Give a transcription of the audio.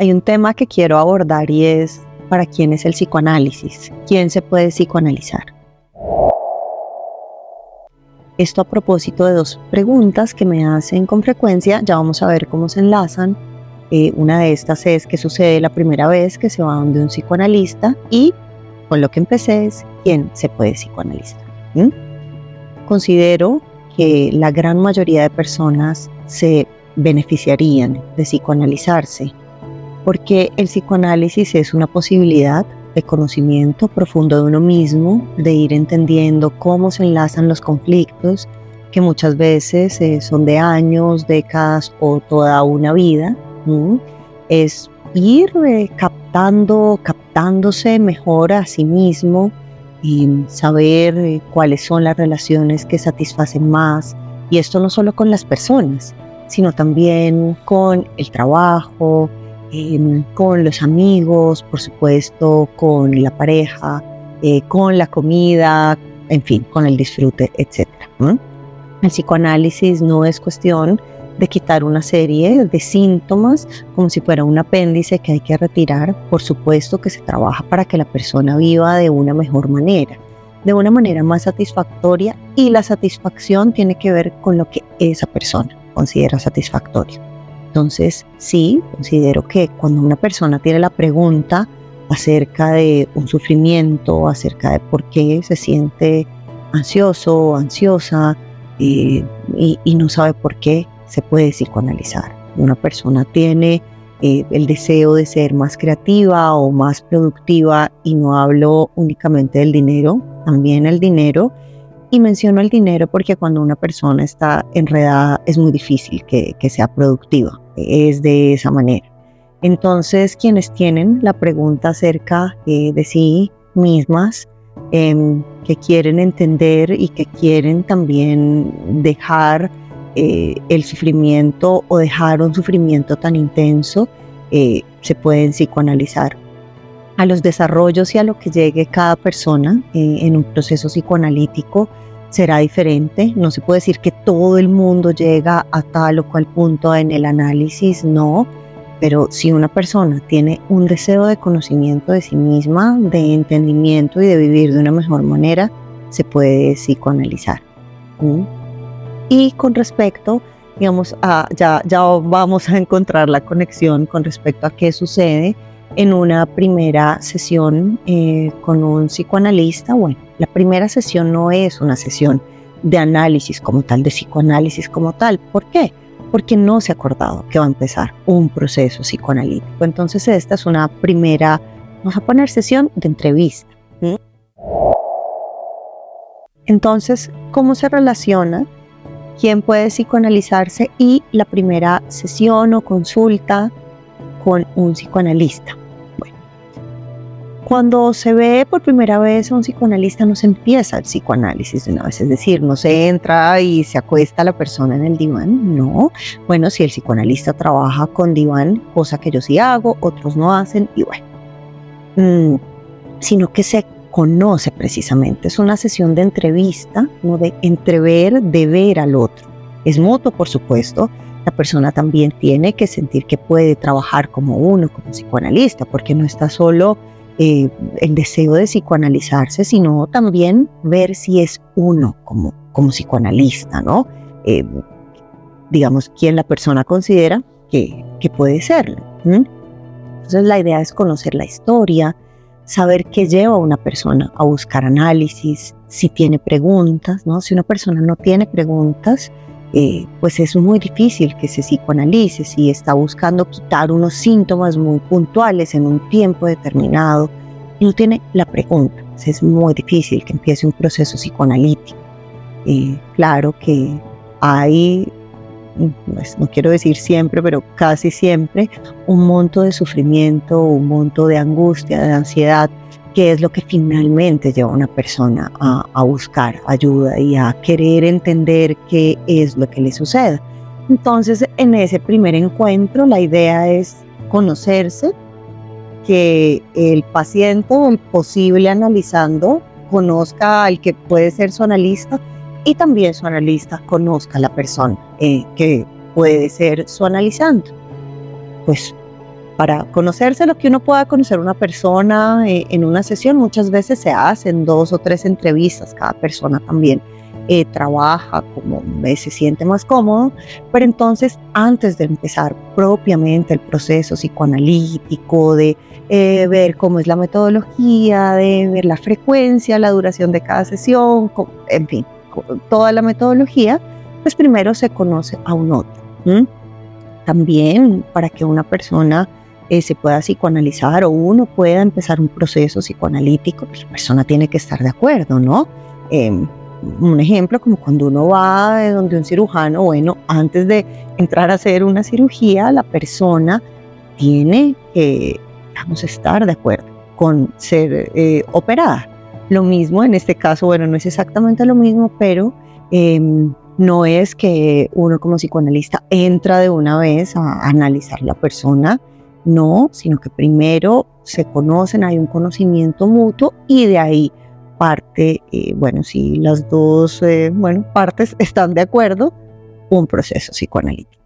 Hay un tema que quiero abordar y es ¿para quién es el psicoanálisis? ¿Quién se puede psicoanalizar? Esto a propósito de dos preguntas que me hacen con frecuencia, ya vamos a ver cómo se enlazan. Una de estas es qué sucede la primera vez que se va donde un psicoanalista, y con lo que empecé es quién se puede psicoanalizar. Considero que la gran mayoría de personas se beneficiarían de psicoanalizarse, porque el psicoanálisis es una posibilidad de conocimiento profundo de uno mismo, de ir entendiendo cómo se enlazan los conflictos, que muchas veces son de años, décadas o toda una vida. Es ir captándose mejor a sí mismo y saber cuáles son las relaciones que satisfacen más. Y esto no solo con las personas, sino también con el trabajo, con los amigos, por supuesto, con la pareja, con la comida, en fin, con el disfrute, etc. El psicoanálisis no es cuestión de quitar una serie de síntomas como si fuera un apéndice que hay que retirar. Por supuesto que se trabaja para que la persona viva de una mejor manera, de una manera más satisfactoria, y la satisfacción tiene que ver con lo que esa persona considera satisfactorio. Entonces, sí, considero que cuando una persona tiene la pregunta acerca de un sufrimiento, acerca de por qué se siente ansioso o ansiosa y no sabe por qué, se puede psicoanalizar. Una persona tiene el deseo de ser más creativa o más productiva, y no hablo únicamente del dinero, también el dinero. Y menciono el dinero porque cuando una persona está enredada es muy difícil que sea productiva, es de esa manera. Entonces, quienes tienen la pregunta acerca de sí mismas, que quieren entender y que quieren también dejar el sufrimiento o dejar un sufrimiento tan intenso, se pueden psicoanalizar. A los desarrollos y a lo que llegue cada persona en un proceso psicoanalítico será diferente. No se puede decir que todo el mundo llega a tal o cual punto en el análisis, no. Pero si una persona tiene un deseo de conocimiento de sí misma, de entendimiento y de vivir de una mejor manera, se puede psicoanalizar. Y con respecto, digamos, ya vamos a encontrar la conexión con respecto a qué sucede en una primera sesión con un psicoanalista. Bueno, la primera sesión no es una sesión de análisis como tal, de psicoanálisis como tal. ¿Por qué? Porque no se ha acordado que va a empezar un proceso psicoanalítico. Entonces esta es una primera, vamos a poner sesión de entrevista. Entonces, ¿cómo se relaciona quién puede psicoanalizarse y la primera sesión o consulta con un psicoanalista? Bueno, cuando se ve por primera vez a un psicoanalista no se empieza el psicoanálisis de una vez, es decir, no se entra y se acuesta la persona en el diván, no. Bueno, si el psicoanalista trabaja con diván, cosa que yo sí hago, otros no hacen, y bueno, sino que se conoce precisamente, es una sesión de entrevista, no de entrever, de ver al otro. Es mutuo, por supuesto. La persona también tiene que sentir que puede trabajar como uno, como psicoanalista, porque no está solo el deseo de psicoanalizarse, sino también ver si es uno como psicoanalista, ¿no? Digamos, quién la persona considera que puede serlo. Entonces la idea es conocer la historia, saber qué lleva a una persona a buscar análisis, si tiene preguntas, ¿no? Si una persona no tiene preguntas, pues es muy difícil que se psicoanalice. Si está buscando quitar unos síntomas muy puntuales en un tiempo determinado y no tiene la pregunta, pues es muy difícil que empiece un proceso psicoanalítico. Claro que hay, pues no quiero decir siempre, pero casi siempre, un monto de sufrimiento, un monto de angustia, de ansiedad, que es lo que finalmente lleva a una persona a buscar ayuda y a querer entender qué es lo que le sucede. Entonces, en ese primer encuentro, la idea es conocerse, que el paciente o el posible analizando conozca al que puede ser su analista, y también su analista conozca a la persona que puede ser su analizando. Pues para conocerse lo que uno pueda conocer una persona en una sesión, muchas veces se hacen 2 o 3 entrevistas, cada persona también trabaja como se siente más cómodo, pero entonces antes de empezar propiamente el proceso psicoanalítico, de ver cómo es la metodología, de ver la frecuencia, la duración de cada sesión, en fin, toda la metodología, pues primero se conoce a un otro. También para que una persona se pueda psicoanalizar o uno pueda empezar un proceso psicoanalítico, pues la persona tiene que estar de acuerdo, ¿no? Un ejemplo, como cuando uno va de donde un cirujano, bueno, antes de entrar a hacer una cirugía, la persona tiene que, vamos a estar de acuerdo con ser operada. Lo mismo en este caso, bueno, no es exactamente lo mismo, pero no es que uno como psicoanalista entra de una vez a analizar la persona, no, sino que primero se conocen, hay un conocimiento mutuo y de ahí parte, bueno, si las dos partes están de acuerdo, un proceso psicoanalítico.